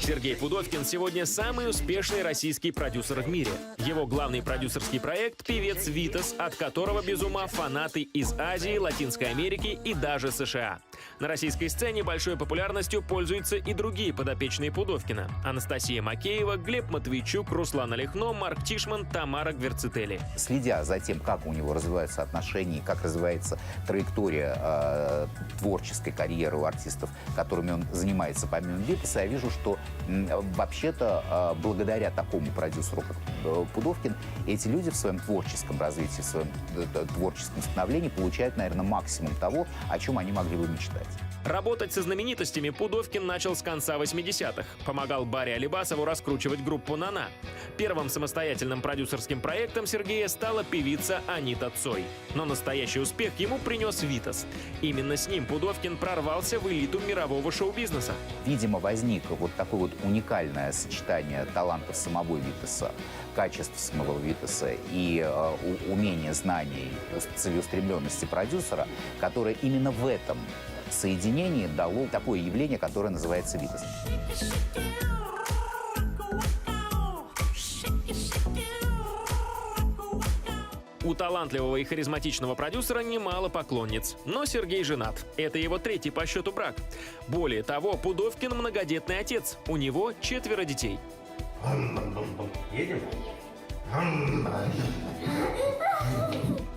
Сергей Пудовкин сегодня самый успешный российский продюсер в мире. Его главный продюсерский проект — певец Витас, от которого без ума фанаты из Азии, Латинской Америки и даже США. На российской сцене большой популярностью пользуются и другие подопечные Пудовкина: Анастасия Макеева, Глеб Матвейчук, Руслан Олехно, Марк Тишман, Тамара Гверцетели. Следя за тем, как у него развиваются отношения, как развивается траектория творческой карьеры у артистов, которыми он занимается помимо Витаса, я вижу, что вообще-то благодаря такому продюсеру, как Пудовкин, эти люди в своем творческом развитии, в своем творческом становлении получают, наверное, максимум того, о чем они могли бы мечтать. Работать со знаменитостями Пудовкин начал с конца 80-х. Помогал Барри Алибасову раскручивать группу «Нана». Первым самостоятельным продюсерским проектом Сергея стала певица Анита Цой. Но настоящий успех ему принес Витас. Именно с ним Пудовкин прорвался в элиту мирового шоу-бизнеса. Видимо, возникло вот такое вот уникальное сочетание талантов самого Витаса, качеств самого Витаса и умения, знаний, целеустремленности продюсера, которое именно в этом соединении дало такое явление, которое называется Витас. У талантливого и харизматичного продюсера немало поклонниц. Но Сергей женат. Это его третий по счету брак. Более того, Пудовкин многодетный отец. У него 4 детей. Едем?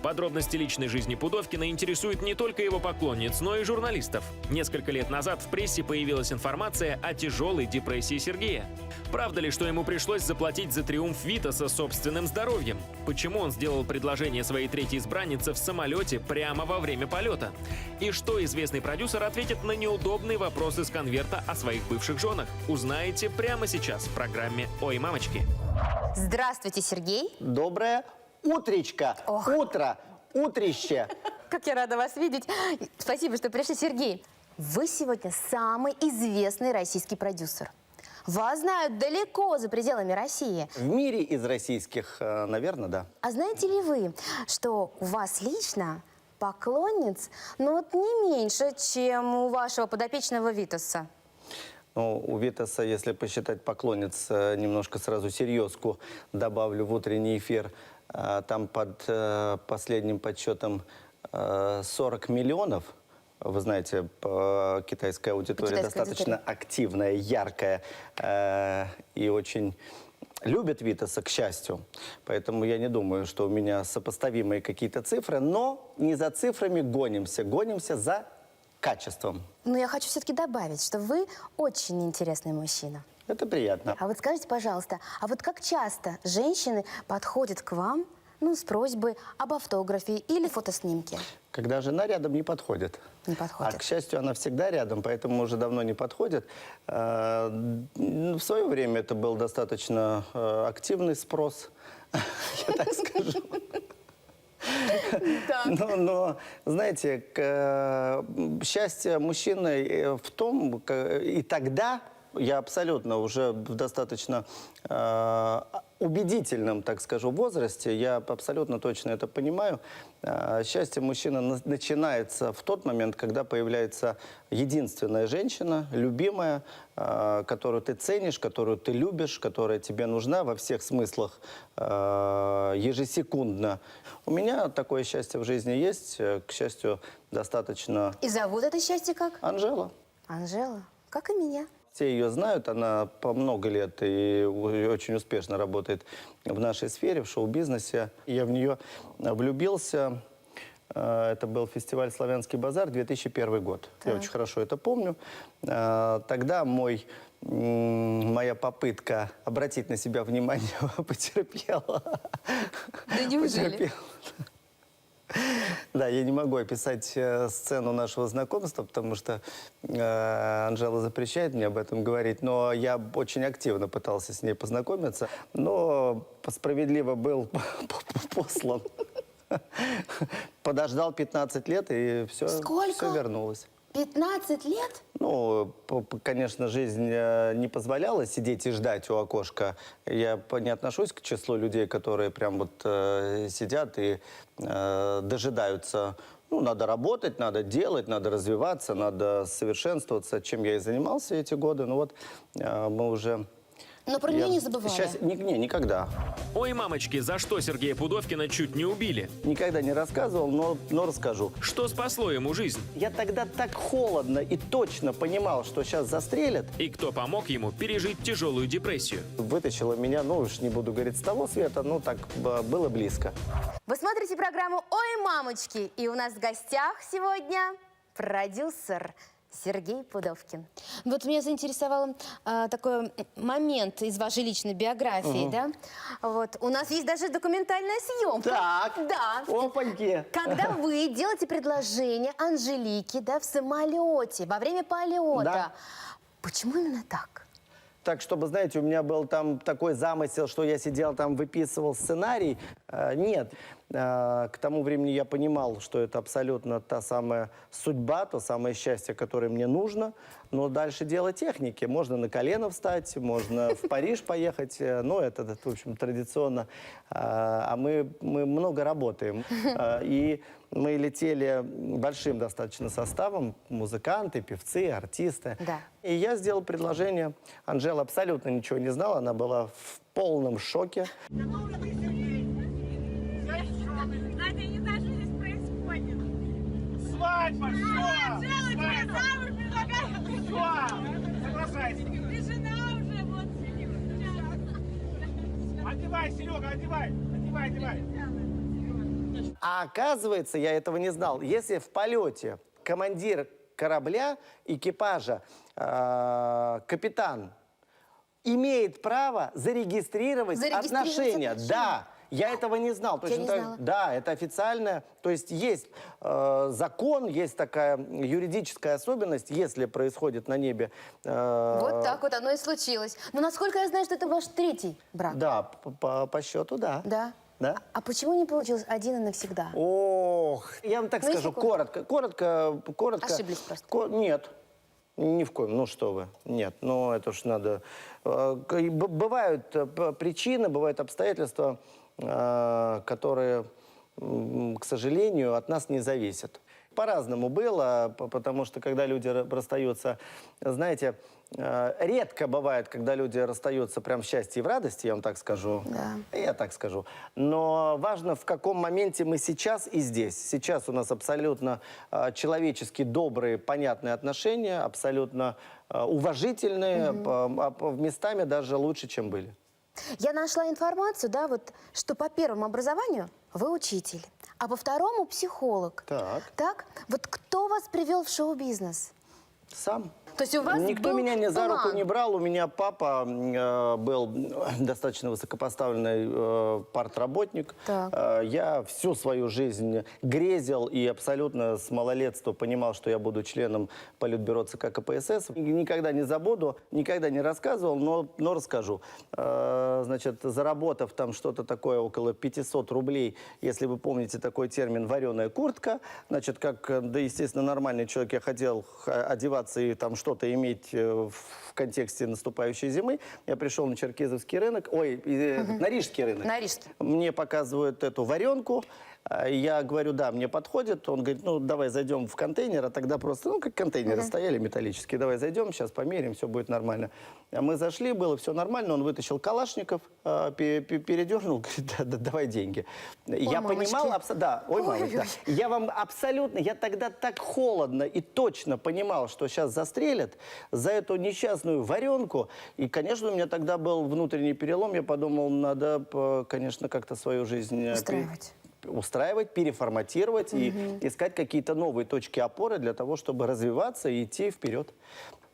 Подробности личной жизни Пудовкина интересуют не только его поклонниц, но и журналистов. Несколько лет назад в прессе появилась информация о тяжелой депрессии Сергея. Правда ли, что ему пришлось заплатить за триумф Витаса собственным здоровьем? Почему он сделал предложение своей третьей избраннице в самолете прямо во время полета? И что известный продюсер ответит на неудобные вопросы из конверта о своих бывших женах? Узнаете прямо сейчас в программе «Ой, мамочки». Здравствуйте, Сергей. Доброе утречко. Ох. Утро, утрище. Как я рада вас видеть. Спасибо, что пришли, Сергей. Вы сегодня самый известный российский продюсер. Вас знают далеко за пределами России. В мире из российских, наверное, да. А знаете ли вы, что у вас лично поклонниц, ну вот не меньше, чем у вашего подопечного Витаса? Ну, у Витаса, если посчитать поклонниц, немножко сразу серьезку добавлю в утренний эфир. Там под последним подсчетом 40 миллионов. Вы знаете, китайская аудитория достаточно активная, яркая и очень любит Витаса, к счастью. Поэтому я не думаю, что у меня сопоставимые какие-то цифры, но не за цифрами гонимся за качеством. Но я хочу все-таки добавить, что вы очень интересный мужчина. Это приятно. А вот скажите, пожалуйста, а вот как часто женщины подходят к вам, ну, с просьбой об автографе или фотоснимке? Когда жена рядом, не подходит. Не подходит. А, к счастью, она всегда рядом, поэтому уже давно не подходит. В свое время это был достаточно активный спрос, я так скажу. Но, знаете, счастье мужчины в том, и тогда я абсолютно уже в достаточно убедительном, так скажу, возрасте, я абсолютно точно это понимаю, счастье мужчины начинается в тот момент, когда появляется единственная женщина, любимая, которую ты ценишь, которую ты любишь, которая тебе нужна во всех смыслах ежесекундно. У меня такое счастье в жизни есть, к счастью, достаточно... И зовут это счастье как? Анжела. Анжела. Как и меня. Все ее знают, она по много лет и очень успешно работает в нашей сфере, в шоу-бизнесе. Я в нее влюбился. Это был фестиваль «Славянский базар», 2001 год. Так. Я очень хорошо это помню. Тогда моя попытка обратить на себя внимание потерпела. Да неужели? Да, я не могу описать сцену нашего знакомства, потому что Анжела запрещает мне об этом говорить, но я очень активно пытался с ней познакомиться, но справедливо был послан. Подождал 15 лет, и все, все вернулось. 15 лет? Ну, конечно, жизнь не позволяла сидеть и ждать у окошка. Я не отношусь к числу людей, которые прям вот сидят и дожидаются. ну, надо работать, надо делать, надо развиваться, надо совершенствоваться, чем я и занимался эти годы. Ну вот мы уже... Но про нее не забывали. Сейчас, никогда. Ой, мамочки, за что Сергея Пудовкина чуть не убили? Никогда не рассказывал, но расскажу. Что спасло ему жизнь? Я тогда так холодно и точно понимал, что сейчас застрелят. И кто помог ему пережить тяжелую депрессию? Вытащила меня, ну уж не буду говорить с того света, ну так было близко. Вы смотрите программу «Ой, мамочки», и у нас в гостях сегодня продюсер Сергей Пудовкин. Вот меня заинтересовал такой момент из вашей личной биографии, да? Вот. У нас есть даже документальная съемка. Так, Да. опаньки. Когда вы делаете предложение Анжелике, да, в самолете, во время полета. Да. Почему именно так? Так, чтобы, знаете, у меня был там такой замысел, что я сидел там, выписывал сценарий. Нет. К тому времени я понимал, что это абсолютно та самая судьба, то самое счастье, которое мне нужно. Но дальше дело техники. Можно на колено встать, можно в Париж поехать. Ну, это, в общем, традиционно. А мы много работаем. И мы летели большим достаточно составом. Музыканты, певцы, артисты. Да. И я сделал предложение. Анжела абсолютно ничего не знала. Она была в полном шоке. Надя, я не знаю, что здесь происходит. Свадьба, все! Анжела, тебе замуж предлагают. Все! Соглашайся! Ты жена уже, вот сидит. Одевай, Серега, одевай! Одевай! А оказывается, я этого не знал. Если в полете командир корабля, экипажа, капитан имеет право зарегистрировать отношения. Да. Я этого не знал. Я не знала. Да, это официально. То есть есть закон, есть такая юридическая особенность, если происходит на небе. Вот так вот оно и случилось. Но насколько я знаю, что это ваш третий брак. Да, по счету, да. Да? Да. А почему не получилось один и навсегда? Ох, я вам так Ну, скажу, если коротко. Ошиблись просто. Нет. Ни в коем, ну что вы, нет, ну это уж надо... Бывают причины, бывают обстоятельства, которые, к сожалению, от нас не зависят. По-разному было, потому что когда люди расстаются, знаете, редко бывает, когда люди расстаются прям в счастье и в радости, я вам так скажу. Да. Я так скажу. Но важно, в каком моменте мы сейчас и здесь. Сейчас у нас абсолютно человечески добрые, понятные отношения, абсолютно уважительные, местами даже лучше, чем были. Я нашла информацию, да, вот, что по первому образованию вы учитель, а по второму психолог. Так. Так? Вот кто вас привел в шоу-бизнес? Сам. То есть у вас Никто был меня за руку план? не брал. У меня папа был достаточно высокопоставленный партработник. Так. Я всю свою жизнь грезил и абсолютно с малолетства понимал, что я буду членом Политбюро ЦК КПСС. Никогда не забуду, никогда не рассказывал, но расскажу. Значит, заработав там что-то такое около 500 рублей, если вы помните такой термин «вареная куртка», значит, как, да, естественно, нормальный человек, я хотел одеваться и там что-то иметь в контексте наступающей зимы. Я пришел на Черкизовский рынок, на Рижский рынок. На Рижский. Мне показывают эту варенку. Я говорю, да, мне подходит. Он говорит, ну, давай зайдем в контейнер, а тогда просто, ну, как контейнеры стояли металлические. Давай зайдем, сейчас померим, все будет нормально. А мы зашли, было все нормально. Он вытащил калашников, передернул, говорит, да, давай деньги. Я понимал, да, мамочки, да. Я вам абсолютно, я тогда так холодно и точно понимал, что сейчас застрелят за эту несчастную варенку. И, конечно, у меня тогда был внутренний перелом. Я подумал, надо, конечно, как-то свою жизнь... устраивать, переформатировать и искать какие-то новые точки опоры для того, чтобы развиваться и идти вперед.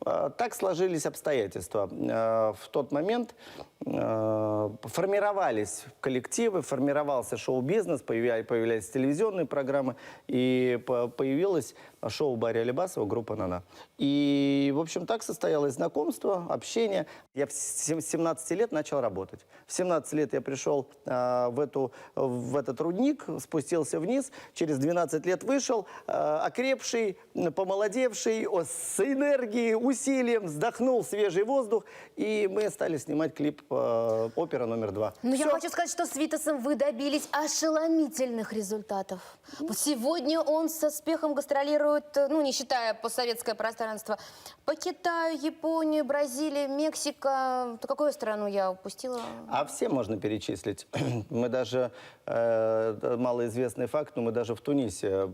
Так сложились обстоятельства. В тот момент формировались коллективы, формировался шоу-бизнес, появлялись телевизионные программы, и появилось шоу Барри Алибасова «Группа НАНА». И, в общем, так состоялось знакомство, общение. Я в 17 лет начал работать. В 17 лет я пришел в этот рудник, спустился вниз, через 12 лет вышел, окрепший, помолодевший, с энергией, усилием вздохнул свежий воздух, и мы стали снимать клип «Опера номер 2». Но я хочу сказать, что с Витасом вы добились ошеломительных результатов. Вот сегодня он со успехом гастролирует, ну, не считая постсоветское пространство, по Китаю, Японию, Бразилию, Мексика. То какую страну я упустила? А все можно перечислить. Мы даже, малоизвестный факт, но мы даже в Тунисе,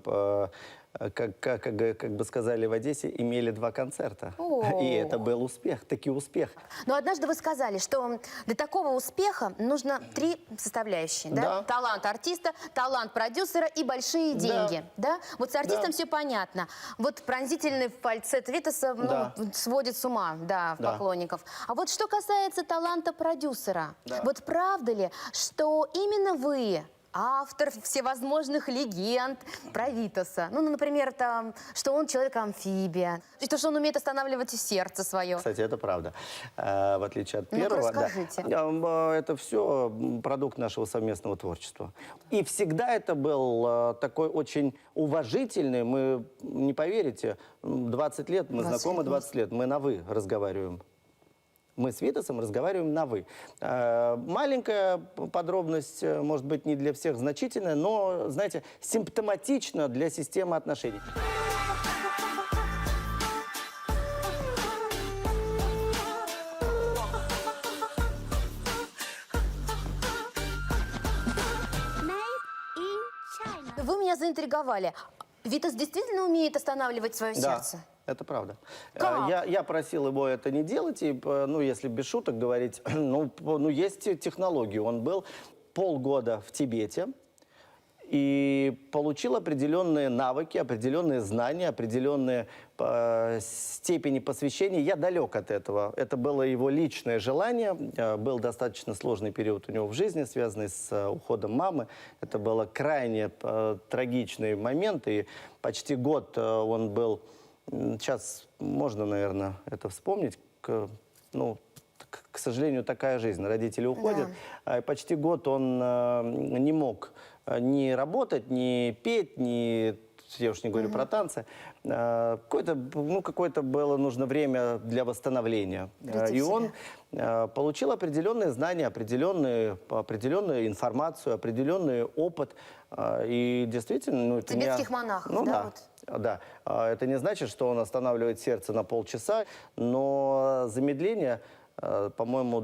как бы сказали в Одессе, имели 2 концерта. О. И это был успех, таки успех. Но однажды вы сказали, что для такого успеха нужно 3 составляющие. Да? Да. Талант артиста, талант продюсера и большие деньги. Да? Вот с артистом Да. все понятно. Вот пронзительный фальцет Витаса Да. сводит с ума Да. поклонников. А вот что касается таланта продюсера, Да. вот правда ли, что именно вы автор всевозможных легенд про Витаса? Ну, например, там, что он человек-амфибия, и то, что он умеет останавливать сердце свое. Кстати, это правда. В отличие от Ну-ка, первого. расскажите. Это все продукт нашего совместного творчества. И всегда это был такой очень уважительный, мы не поверите, 20 лет, мы 20 знакомы лет. 20 лет, мы на «вы» разговариваем. Мы с Витасом разговариваем на «вы». Маленькая подробность, может быть, не для всех значительная, но, знаете, симптоматична для системы отношений. Вы меня заинтриговали. Витас действительно умеет останавливать свое сердце? Это правда. Как? Я просил его это не делать, и, ну, если без шуток говорить, ну, есть технологии. Он был полгода в Тибете и получил определенные навыки, определенные знания, определенные степени посвящения. Я далек от этого. Это было его личное желание. Был достаточно сложный период у него в жизни, связанный с уходом мамы. Это был крайне трагичный момент, и почти год он был... Сейчас можно, наверное, это вспомнить. К сожалению, такая жизнь. Родители уходят. И почти год он не мог ни работать, ни петь, ни... Я уж не говорю про танцы. Какое-то было нужно время для восстановления. И он получил определенные знания, определенную информацию, определенный опыт. И действительно... Тибетских монахов, ну, да? Да. Это не значит, что он останавливает сердце на полчаса, но замедление, по-моему,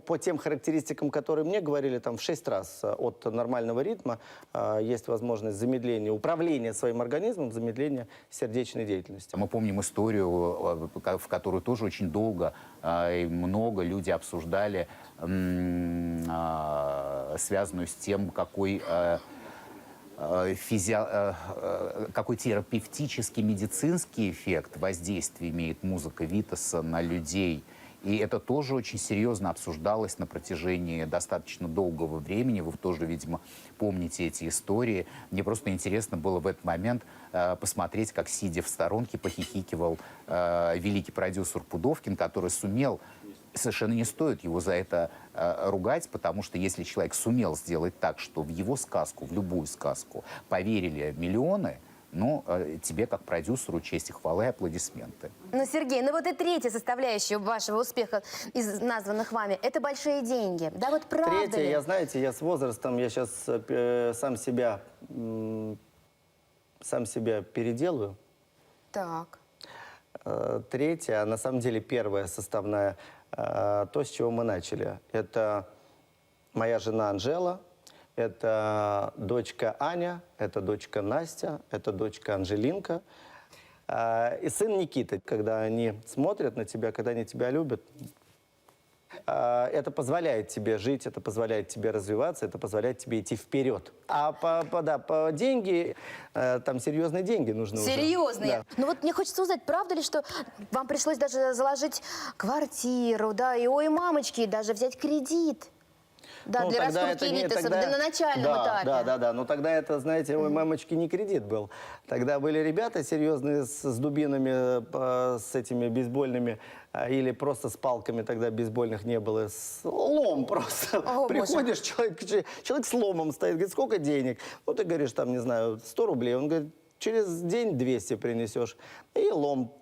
по тем характеристикам, которые мне говорили, там в 6 раз от нормального ритма есть возможность замедления, управления своим организмом, замедления сердечной деятельности. Мы помним историю, в которую тоже очень долго и много люди обсуждали, связанную с тем, какой терапевтический медицинский эффект воздействия имеет музыка Витаса на людей. И это тоже очень серьезно обсуждалось на протяжении достаточно долгого времени. Вы тоже, видимо, помните эти истории. Мне просто интересно было в этот момент посмотреть, как, сидя в сторонке, похихикивал великий продюсер Пудовкин, который сумел... Совершенно не стоит его за это ругать, потому что если человек сумел сделать так, что в его сказку, в любую сказку поверили миллионы, ну, тебе, как продюсеру, честь и хвала и аплодисменты. Ну, Сергей, вот и третья составляющая вашего успеха из названных вами – это большие деньги. Да, вот правда Третье, ли? я с возрастом, я сейчас сам себя переделаю. Так. Третья, а на самом деле первая составная, то, с чего мы начали. Это моя жена Анжела, это дочка Аня, это дочка Настя, это дочка Анжелинка и сын Никита. Когда они смотрят на тебя, когда они тебя любят, это позволяет тебе жить, это позволяет тебе развиваться, это позволяет тебе идти вперед. А по деньги, там серьезные деньги нужны уже. Серьезные? Да. Ну вот мне хочется узнать, правда ли, что вам пришлось даже заложить квартиру, да, и ой, мамочки, даже взять кредит? Да, для тогда раскрутки это не- Витаса, тогда- на начальном этапе. Да. Но тогда это, знаете, ой, мамочки, не кредит был. Тогда были ребята серьезные с дубинами, с этими бейсбольными, или просто с палками, тогда бейсбольных не было. Лом просто. О, Приходишь, человек с ломом стоит, говорит, сколько денег? Ну, ты говоришь, там, не знаю, 100 рублей. Он говорит, через день 200 принесешь. И лом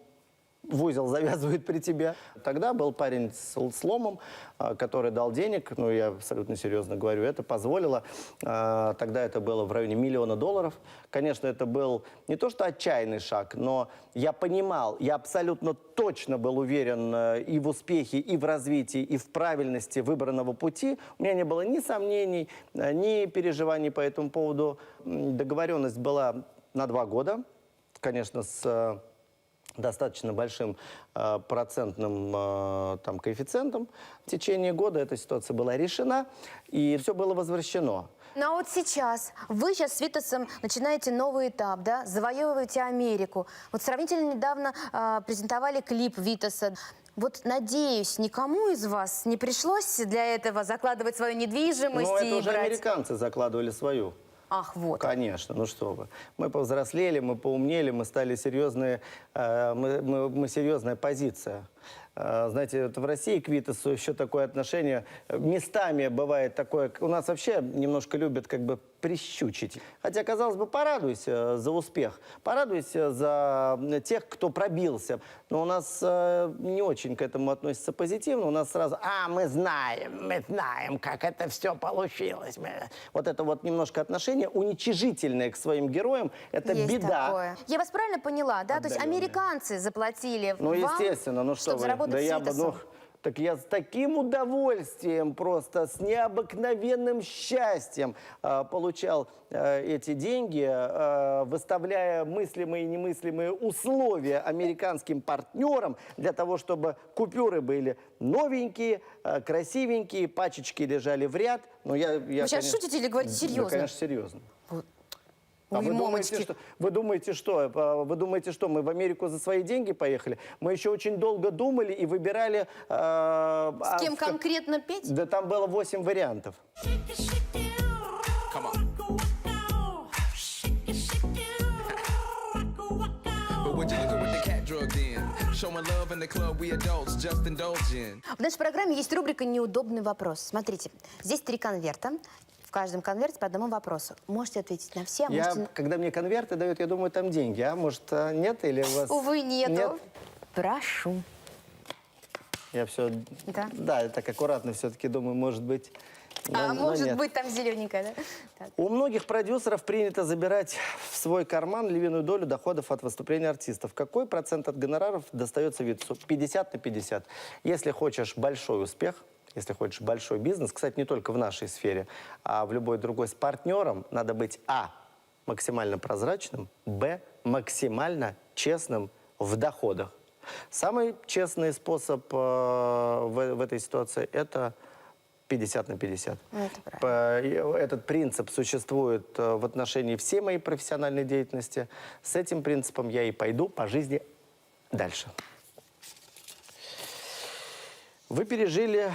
в узел завязывают при тебе. Тогда был парень с ломом, который дал денег, ну, я абсолютно серьезно говорю, это позволило. Тогда это было в районе $1 миллиона. Конечно, это был не то что отчаянный шаг, но я понимал, я абсолютно точно был уверен и в успехе, и в развитии, и в правильности выбранного пути. У меня не было ни сомнений, ни переживаний по этому поводу. Договоренность была на 2 года, конечно, с достаточно большим процентным там, коэффициентом. В течение года эта ситуация была решена, и все было возвращено. Ну а вот сейчас, вы сейчас с Витасом начинаете новый этап, да, завоевываете Америку. Вот сравнительно недавно презентовали клип Витаса. Вот, надеюсь, никому из вас не пришлось для этого закладывать свою недвижимость Но это и уже брать... американцы закладывали свою. Ах, вот. Конечно, ну что вы. Мы повзрослели, мы поумнели, мы стали серьезные, мы серьезная позиция. Знаете, вот в России к Витасу еще такое отношение. Местами бывает такое, у нас вообще немножко любят как бы прищучить. Хотя, казалось бы, порадуйся за успех, порадуйся за тех, кто пробился. Но у нас не очень к этому относятся позитивно. У нас сразу, мы знаем, как это все получилось. Вот это вот немножко отношение уничижительное к своим героям, это Есть беда. такое. Я вас правильно поняла, да? То есть Отдаленная. американцы заплатили Ну, вам, естественно, ну что чтобы вы. заработать Да с я бы, Витасом. так я с таким удовольствием, просто с необыкновенным счастьем получал эти деньги, выставляя мыслимые и немыслимые условия американским партнерам для того, чтобы купюры были новенькие, красивенькие, пачечки лежали в ряд. Но я, Вы сейчас конечно, шутите или говорите серьезно? Да, конечно, серьезно. А Ой, вы мамочки. думаете, что мы в Америку за свои деньги поехали? Мы еще очень долго думали и выбирали... С кем конкретно петь? Да там было 8 вариантов. В нашей программе есть рубрика «Неудобный вопрос». Смотрите, здесь 3 конверта. В каждом конверте по одному вопросу. Можете ответить на все, а можете... Когда мне конверты дают, я думаю, там деньги. А может, нет? Или у вас... Увы, нету. Нет? Прошу. Я все... Да? Да, я так аккуратно все-таки думаю, может быть... но Может нет. быть, там зелененькая, да? Так. У многих продюсеров принято забирать в свой карман львиную долю доходов от выступления артистов. Какой процент от гонораров достается Витасу? 50/50. Если хочешь большой успех, если хочешь большой бизнес, кстати, не только в нашей сфере, а в любой другой, с партнером надо быть максимально прозрачным, максимально честным в доходах. Самый честный способ в этой ситуации – это 50/50. Это правильно. Этот принцип существует в отношении всей моей профессиональной деятельности. С этим принципом я и пойду по жизни дальше. Вы пережили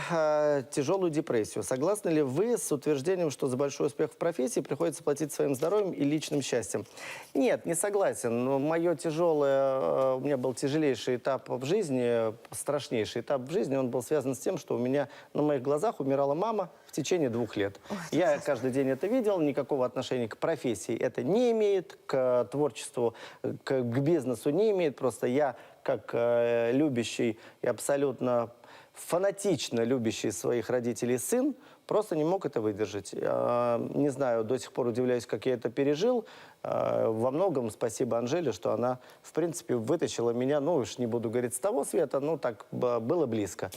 тяжелую депрессию. Согласны ли вы с утверждением, что за большой успех в профессии приходится платить своим здоровьем и личным счастьем? Нет, не согласен. Но у меня был тяжелейший этап в жизни, страшнейший этап в жизни. Он был связан с тем, что у меня на моих глазах умирала мама в течение 2 лет. Я каждый день это видел, никакого отношения к профессии это не имеет, к творчеству, к бизнесу не имеет. Просто я, как любящий и абсолютно фанатично любящий своих родителей сын, просто не мог это выдержать. Не знаю, до сих пор удивляюсь, как я это пережил. Во многом спасибо Анжеле, что она, в принципе, вытащила меня, ну уж не буду говорить с того света, но так было близко.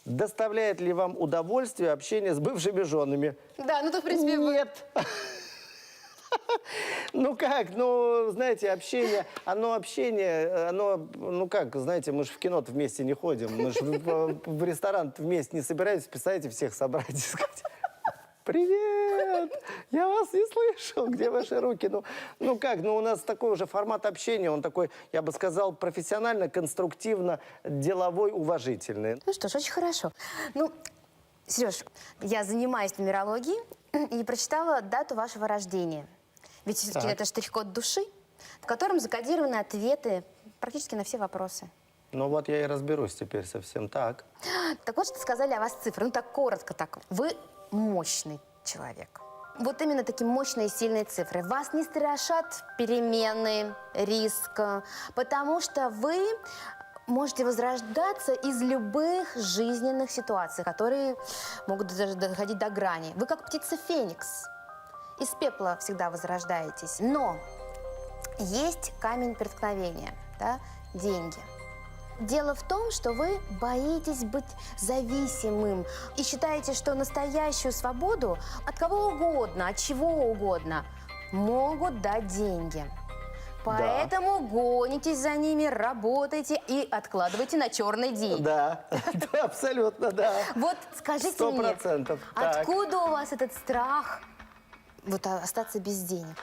Доставляет ли вам удовольствие общение с бывшими женами? Да, ну то, в принципе, Нет. Ну как, знаете, ну как, знаете, мы же в кино вместе не ходим, мы же в ресторан вместе не собираемся, представляете, всех собрать и сказать: привет, я вас не слышал, где ваши руки? Ну как, у нас такой уже формат общения, он такой, я бы сказал, профессионально, конструктивно, деловой, уважительный. Ну что ж, очень хорошо. Ну, Сереж, я занимаюсь нумерологией и прочитала дату вашего рождения. Ведь все-таки это штрих-код души, в котором закодированы ответы практически на все вопросы. Ну вот я и разберусь теперь совсем так. Так вот, что сказали о вас цифры. Ну так коротко так. Вы мощный человек. Вот именно такие мощные и сильные цифры. Вас не страшат перемены, риск, потому что вы можете возрождаться из любых жизненных ситуаций, которые могут даже доходить до грани. Вы как птица Феникс. Из пепла всегда возрождаетесь. Но есть камень преткновения, да, деньги. Дело в том, что вы боитесь быть зависимым и считаете, что настоящую свободу от кого угодно, от чего угодно могут дать деньги. Поэтому гонитесь за ними, работайте и откладывайте на черный день. Да, да, абсолютно, да. Вот скажите мне, 100%. Так. откуда у вас этот страх вот остаться без денег?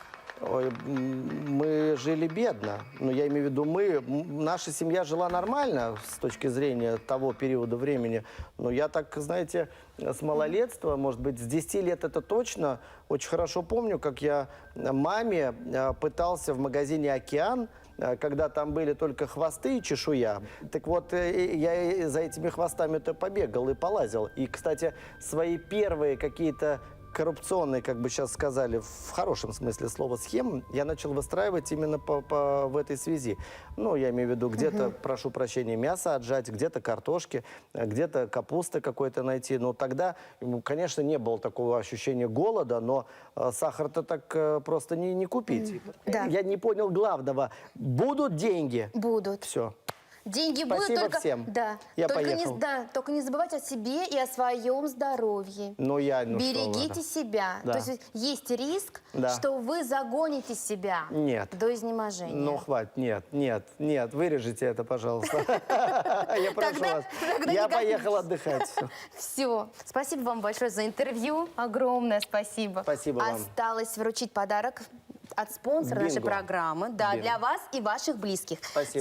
Ой, мы жили бедно. Ну, я имею в виду, наша семья жила нормально с точки зрения того периода времени. Но я так, знаете, с малолетства, может быть, с 10 лет это точно, очень хорошо помню, как я маме пытался в магазине «Океан», когда там были только хвосты и чешуя. Так вот, я за этими хвостами-то побегал и полазил. И, кстати, свои первые какие-то коррупционные, как бы сейчас сказали, в хорошем смысле слова, схемы я начал выстраивать именно в этой связи. Ну, я имею в виду, где-то, прошу прощения, мясо отжать, где-то картошки, где-то капусты какой-то найти. Но тогда, конечно, не было такого ощущения голода, но сахар-то так просто не купить. Да. Я не понял главного. Будут деньги? Будут. Все. Деньги Спасибо будут только... всем. Да. Я только поехал. только не забывайте о себе и о своем здоровье. Ну, Берегите что вы. себя. Да. То есть риск, Да. что вы загоните себя Нет. до изнеможения. Ну, хватит, нет, вырежите это, пожалуйста. Я прошу вас. тогда Я никак не поехал отдыхать. Всё. Все. Спасибо вам большое за интервью. Огромное спасибо. Спасибо вам. Осталось вручить подарок от спонсора нашей Бинго. программы. Да, Бинго. для вас и ваших близких. Спасибо.